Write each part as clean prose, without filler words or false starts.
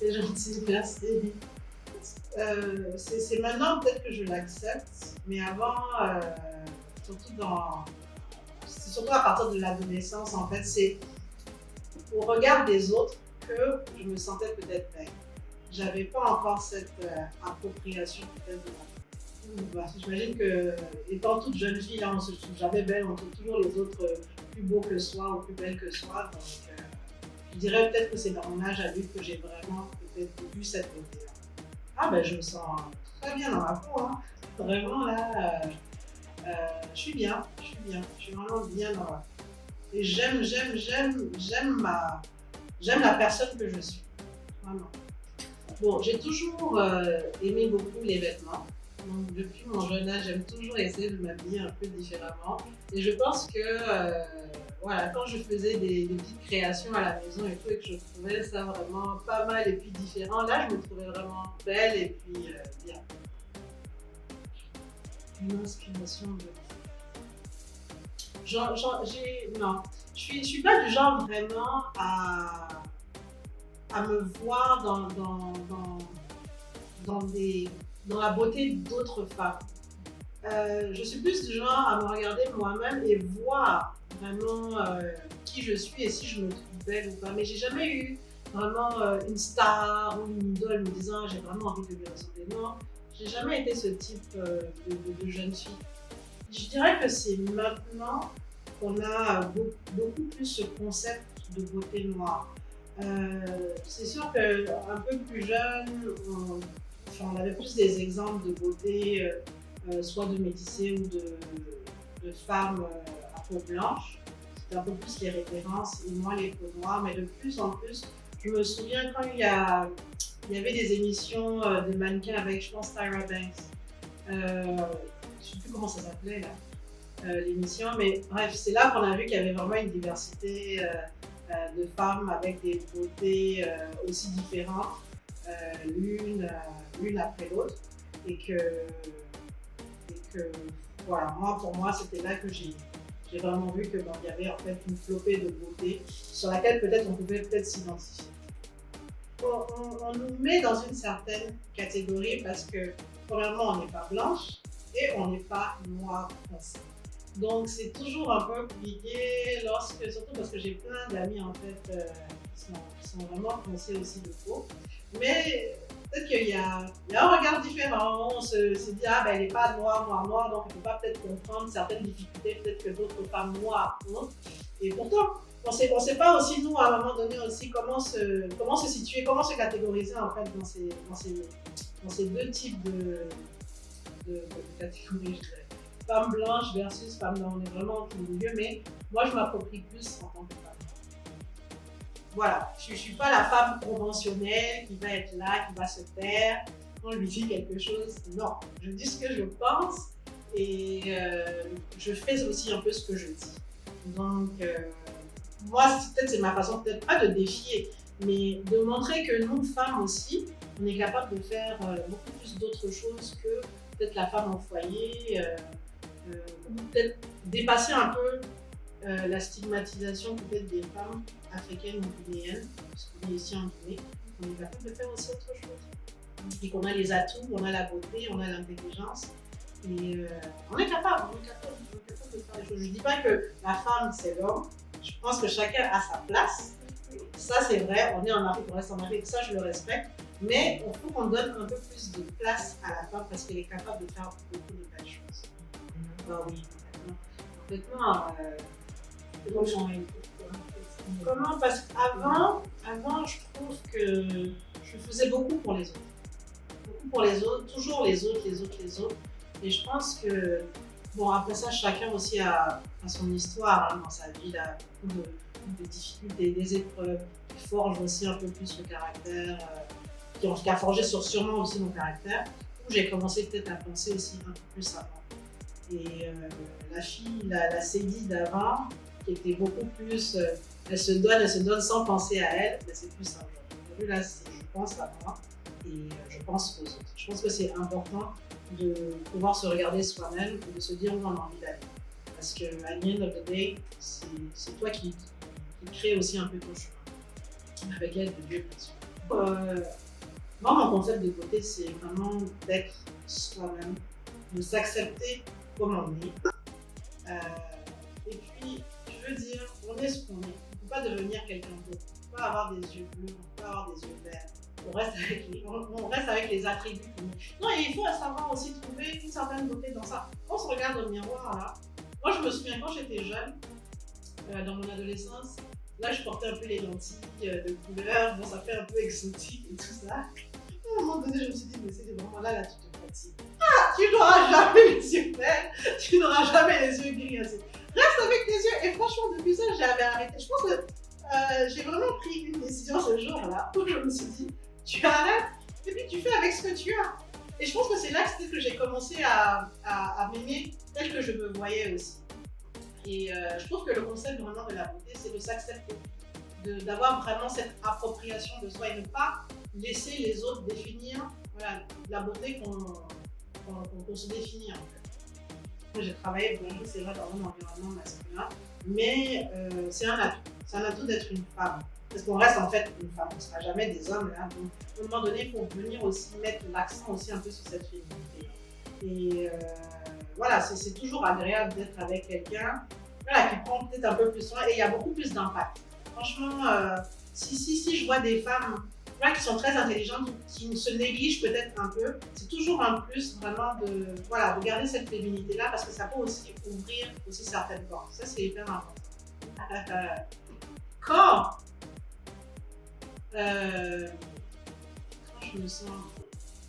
C'est gentil, merci. C'est maintenant peut-être que je l'accepte, mais avant, surtout c'est surtout à partir de l'adolescence, en fait, c'est au regard des autres que je me sentais peut-être belle. J'avais pas encore cette appropriation peut-être de j'imagine que, étant toute jeune fille, là, on se trouve jamais belle, on trouve toujours les autres plus beaux que soi ou plus belles que soi. Donc, je dirais peut-être que c'est dans mon âge adulte que j'ai vraiment peut-être vu cette beauté-là. Ah ben je me sens très bien dans ma peau, hein. Vraiment là, je suis bien, je suis vraiment bien dans ma peau. Et j'aime la personne que je suis, vraiment. Bon, j'ai toujours aimé beaucoup les vêtements. Donc, depuis mon jeune âge, j'aime toujours essayer de m'habiller un peu différemment. Et je pense que voilà, quand je faisais des petites créations à la maison et tout, et que je trouvais ça vraiment pas mal et puis différent, là, je me trouvais vraiment belle et puis bien. Une inspiration de... Non, je suis pas du genre vraiment à me voir dans la beauté d'autres femmes. Je suis plus du genre à me regarder moi-même et voir vraiment qui je suis et si je me trouve belle ou pas. Mais j'ai jamais eu vraiment une star ou une idole me disant j'ai vraiment envie de lui ressembler. Non, j'ai jamais été ce type de jeune fille. Je dirais que c'est maintenant qu'on a beaucoup plus ce concept de beauté noire. C'est sûr qu'un peu plus jeune, on avait plus des exemples de beauté, soit de métissés ou de femmes à peau blanche. C'était un peu plus les références et moins les peaux noires, mais de plus en plus, je me souviens quand il y avait des émissions de mannequins avec, je pense, Tyra Banks. Je ne sais plus comment ça s'appelait là, l'émission, mais bref, c'est là qu'on a vu qu'il y avait vraiment une diversité de femmes avec des beautés aussi différentes, l'une après l'autre, et que voilà, pour moi, c'était là que j'ai vraiment vu que il y avait en fait une flopée de beauté sur laquelle peut-être on pouvait peut-être s'identifier. On nous met dans une certaine catégorie parce que premièrement, on n'est pas blanche et on n'est pas noire foncée. Donc c'est toujours un peu compliqué surtout parce que j'ai plein d'amis en fait qui sont vraiment foncés aussi de peau. Mais peut-être qu'il y a un regard différent. On se dit ah ben elle n'est pas noire, donc on ne peut pas peut-être comprendre certaines difficultés peut-être que d'autres femmes noires ont. Et pourtant, on sait pas aussi nous à un moment donné aussi comment se situer, comment se catégoriser en fait dans ces deux types de catégories, je dirais. Femme blanche versus femme noire, on est vraiment au milieu, mais moi je m'approprie plus en tant que femme. Voilà, je ne suis pas la femme conventionnelle qui va être là, qui va se taire quand je lui dis quelque chose. Non, je dis ce que je pense et je fais aussi un peu ce que je dis. Donc, moi, peut-être c'est ma façon, peut-être pas de défier, mais de montrer que nous, femmes aussi, on est capable de faire beaucoup plus d'autres choses que peut-être la femme au foyer, ou peut-être dépasser un peu la stigmatisation peut-être des femmes africaines ou guinéennes, parce qu'on est ici en Guinée, on est capable de faire aussi autre chose. Et qu'on a les atouts, on a la beauté, on a l'intelligence, et on est capable de faire des choses. Je ne dis pas que la femme c'est l'homme, je pense que chacun a sa place. Ça c'est vrai, on est en Afrique, on reste en Afrique, ça je le respecte, mais il faut qu'on donne un peu plus de place à la femme parce qu'elle est capable de faire beaucoup de belles choses. Bah oui, complètement. Comment? Parce qu'avant, je trouve que je faisais beaucoup pour les autres. Beaucoup pour les autres, toujours les autres. Et je pense que, bon, après ça, chacun aussi a son histoire dans sa vie, il a beaucoup de difficultés, des épreuves qui forgent aussi un peu plus le caractère, qui a forgé sûrement aussi mon caractère. coup, j'ai commencé peut-être à penser aussi un peu plus avant. Et la fille, la Sadie d'avant, qui était beaucoup plus, elle se donne sans penser à elle, mais c'est plus ça aujourd'hui. Là, je pense à moi et je pense aux autres. Je pense que c'est important de pouvoir se regarder soi-même et de se dire où on a envie d'aller. Parce que à the end of the day, c'est toi qui crée aussi un peu ton chemin, avec l'aide de Dieu, bien sûr. Moi, mon concept de beauté, c'est vraiment d'être soi-même, de s'accepter comme on est. Et puis, je veux dire, on est ce qu'on est. On ne peut pas devenir quelqu'un d'autre. On ne peut pas avoir des yeux bleus, on ne peut pas avoir des yeux verts. On reste avec les attributs. Non, et il faut savoir aussi trouver une certaine beauté dans ça. On se regarde au miroir, là. Moi, je me souviens quand j'étais jeune, dans mon adolescence, là, je portais un peu les lentilles de couleur. Bon, ça fait un peu exotique et tout ça. À un moment donné, je me suis dit, mais c'est vraiment là, tu te fatigues. Ah, tu n'auras jamais les yeux verts, tu n'auras jamais les yeux gris. Reste avec tes yeux. Et franchement, depuis ça, j'avais arrêté. Je pense que j'ai vraiment pris une décision ce jour-là où je me suis dit, tu arrêtes et puis tu fais avec ce que tu as. Et je pense que c'est là que j'ai commencé à m'aimer tel que je me voyais aussi. Et je trouve que le concept vraiment de la beauté, c'est de s'accepter, d'avoir vraiment cette appropriation de soi et ne pas laisser les autres définir voilà, la beauté qu'on se définit en fait. J'ai travaillé beaucoup, c'est vrai, dans un environnement masculin, mais c'est un atout. C'est un atout d'être une femme. Parce qu'on reste en fait une femme, on ne sera jamais des hommes. Là. Donc, à un moment donné, il faut venir aussi mettre l'accent aussi un peu sur cette féminité. Et voilà, c'est toujours agréable d'être avec quelqu'un voilà, qui prend peut-être un peu plus soin et il y a beaucoup plus d'impact. Franchement, si je vois des femmes voilà, qui sont très intelligentes, qui se négligent peut-être un peu, c'est toujours un plus vraiment voilà, de garder cette féminité-là parce que ça peut aussi ouvrir aussi certaines portes. Ça, c'est hyper important. Quand je me sens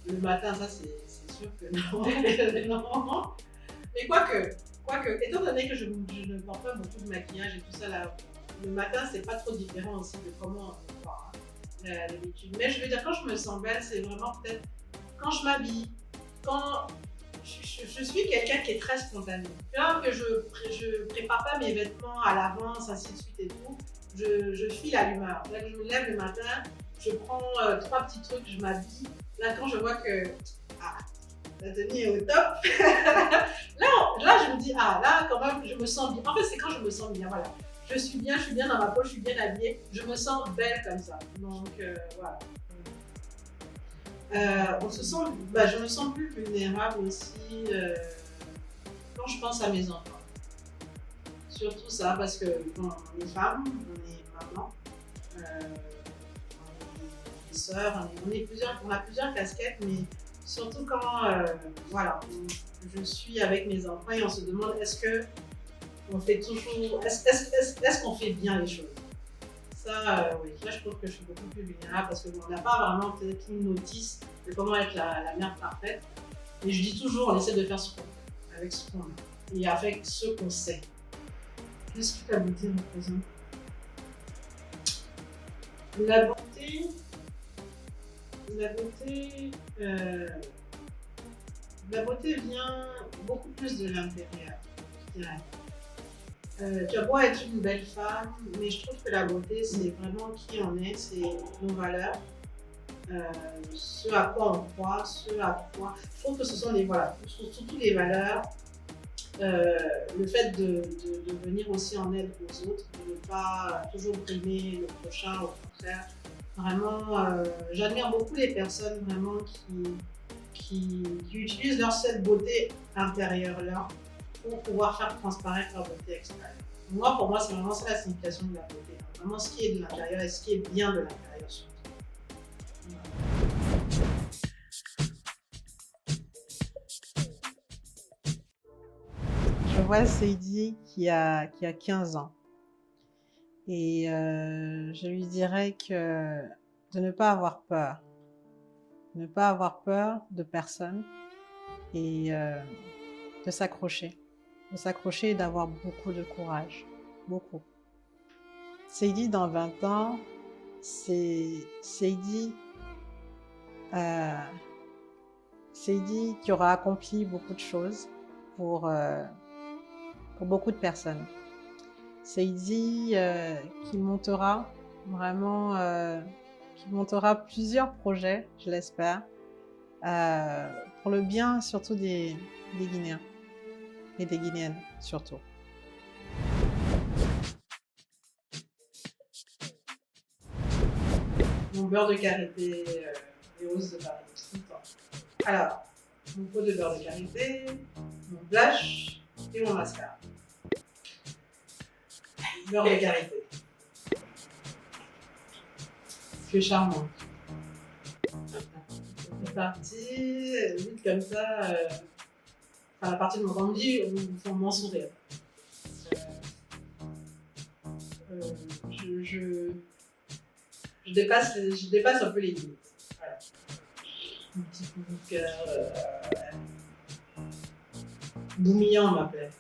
le matin, ça c'est sûr que non. non. Mais quoique, étant donné que je ne porte pas beaucoup de maquillage et tout ça, là, le matin, c'est pas trop différent aussi de comment on voit d'habitude. Mais je veux dire, quand je me sens belle, c'est vraiment peut-être quand je m'habille, quand je suis quelqu'un qui est très spontané. Là que je prépare pas mes vêtements à l'avance, ainsi de suite et tout, je file à l'humeur. Là que je me lève le matin, je prends 3 petits trucs, je m'habille. Là quand je vois que la tenue est au top, là je me dis là quand même je me sens bien. En fait c'est quand je me sens bien, voilà. Je suis bien dans ma peau, je suis bien habillée, je me sens belle comme ça. Donc voilà. Je me sens plus vulnérable aussi quand je pense à mes enfants. Surtout ça, parce que bon, on est femme, on est maman, on est sœur, on a plusieurs casquettes, mais surtout quand voilà, je suis avec mes enfants et on se demande est-ce qu'on fait bien les choses. Ça, oui, là je trouve que je suis beaucoup plus vulnérable parce qu'on n'a pas vraiment peut-être une notice de comment être la mère parfaite. Mais je dis toujours, on essaie de faire ce qu'on peut, avec ce qu'on a et avec ce qu'on sait. Qu'est-ce que la beauté représente? La beauté vient beaucoup plus de l'intérieur, je dirais. Tu as beau être une belle femme, mais je trouve que la beauté, c'est vraiment qui on est, c'est nos valeurs, ce à quoi on croit, Je trouve que ce sont surtout les valeurs, le fait de venir aussi en aide aux autres, de ne pas toujours brimer le prochain, au contraire. Vraiment, j'admire beaucoup les personnes vraiment qui utilisent cette beauté intérieure-là pour pouvoir faire transparaître leur beauté extérieure. Pour moi, c'est vraiment ça la signification de la beauté. Vraiment ce qui est de l'intérieur et ce qui est bien de l'intérieur surtout. Je vois Sadie qui a 15 ans. Et je lui dirais que de ne pas avoir peur. Ne pas avoir peur de personne et de s'accrocher. De s'accrocher et d'avoir beaucoup de courage. Beaucoup. Sadie, dans 20 ans, c'est Sadie Seydi qui aura accompli beaucoup de choses pour beaucoup de personnes. Seydi qui montera vraiment, qui montera plusieurs projets, je l'espère, pour le bien surtout des Guinéens et des Guinéennes surtout. Mon beurre de karité et rose de Paris, tout le temps. Alors, mon pot de beurre de karité, mon blush et mon mascara. Beurre de karité. C'est charmant. C'est parti, vite comme ça. Enfin, la partie de mon rendu, on m'en sourire. Je dépasse un peu les limites. Voilà. Un petit coup de cœur. Boumillant, on m'appelait.